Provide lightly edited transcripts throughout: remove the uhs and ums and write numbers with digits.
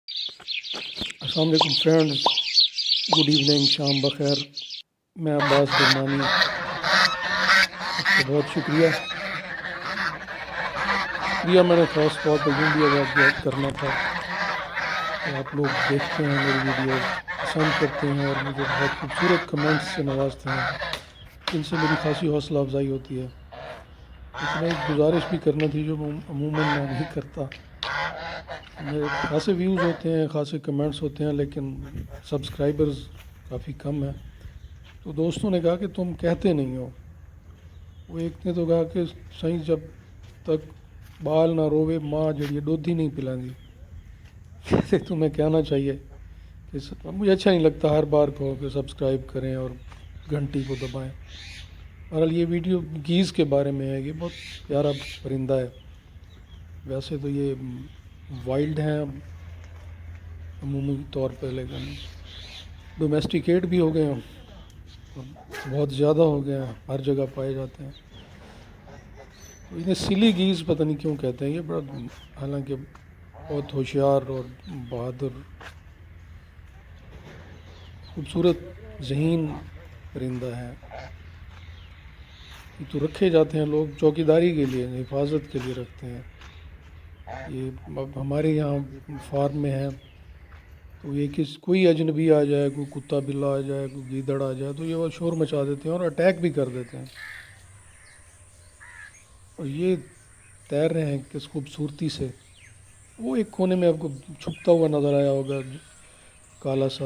السلام علیکم friends, good evening, شام بخیر۔ میں عباس درمانی، آپ کا بہت شکریہ۔ میں نے خاص طور پہ یوں بھی ادا کرنا تھا کہ آپ لوگ دیکھتے ہیں میری ویڈیوز، پسند کرتے ہیں اور مجھے بہت خوبصورت کمنٹس سے نوازتے ہیں، جن سے میری خاصی حوصلہ افزائی ہوتی ہے۔ لیکن ایک گزارش بھی کرنا تھی جو عموماً میں نہیں کرتا۔ میرے خاصے ویوز ہوتے ہیں، خاصے کمنٹس ہوتے ہیں، لیکن سبسکرائبرز کافی کم ہیں۔ تو دوستوں نے کہا کہ تم کہتے نہیں ہو۔ وہ ایک نے تو کہا کہ سائیں جب تک بال نہ روے ماں جڑی دودھی نہیں پلاندی۔ تمہیں کہنا چاہیے کہ مجھے اچھا نہیں لگتا ہر بار کہو کہ سبسکرائب کریں اور گھنٹی کو دبائیں۔ بہرحال یہ ویڈیو گیز کے بارے میں ہے۔ یہ بہت پیارا پرندہ ہے۔ ویسے تو یہ وائلڈ ہیں عمومی طور پہ، لیکن ڈومیسٹیکیٹ بھی ہو گئے ہیں، بہت زیادہ ہو گئے ہیں، ہر جگہ پائے جاتے ہیں۔ انہیں سلی گیز پتہ نہیں کیوں کہتے ہیں۔ یہ بڑا حالانکہ بہت ہوشیار اور بہادر، خوبصورت ذہین پرندہ ہے۔ یہ تو رکھے جاتے ہیں لوگ چوکیداری کے لیے، حفاظت کے لیے رکھتے ہیں۔ یہ اب ہمارے یہاں فارم میں ہے تو یہ کوئی اجنبی آ جائے، کوئی کتا بلا آ جائے، کوئی گیدڑ آ جائے تو یہ وہ شور مچا دیتے ہیں اور اٹیک بھی کر دیتے ہیں۔ اور یہ تیر رہے ہیں کس خوبصورتی سے۔ وہ ایک کونے میں آپ کو چھپتا ہوا نظر آیا ہوگا کالا سا،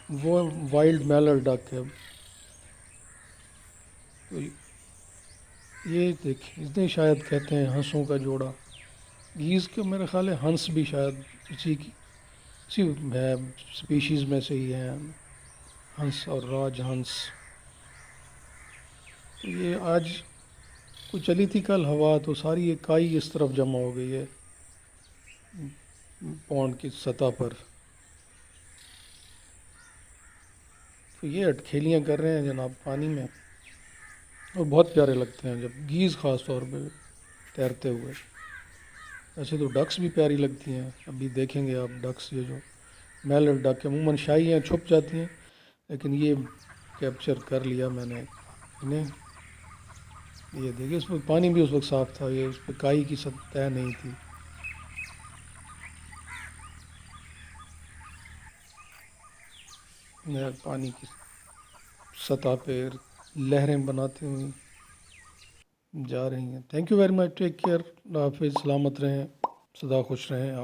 وہ وائلڈ میلر ڈک ہے۔ تو یہ دیکھیں، اس نے شاید کہتے ہیں ہنسوں کا جوڑا۔ گیز کے میرے خیال ہے ہنس بھی شاید اسی ہے، سپیشیز میں سے ہی ہیں، ہنس اور راج ہنس۔ تو یہ آج کوئی چلی تھی کل ہوا تو ساری یہ کائی اس طرف جمع ہو گئی ہے پونڈ کی سطح پر۔ تو یہ اٹکھیلیاں کر رہے ہیں جناب پانی میں، اور بہت پیارے لگتے ہیں جب گیز خاص طور پہ تیرتے ہوئے۔ ایسے تو ڈکس بھی پیاری لگتی ہیں، ابھی دیکھیں گے آپ ڈکس۔ یہ جو میلر ڈک عموماً شاہی ہیں، چھپ جاتی ہیں، لیکن یہ کیپچر کر لیا میں نے انہیں۔ یہ دیکھیں، اس میں پانی بھی اس وقت صاف تھا، یہ اس پہ کائی کی سطح نہیں تھی۔ پانی کی سطح پہ لہریں بناتے ہوئے جا رہی ہیں۔ Thank you very much, take care, اللہ حافظ، سلامت رہیں، سدا خوش رہیں آپ۔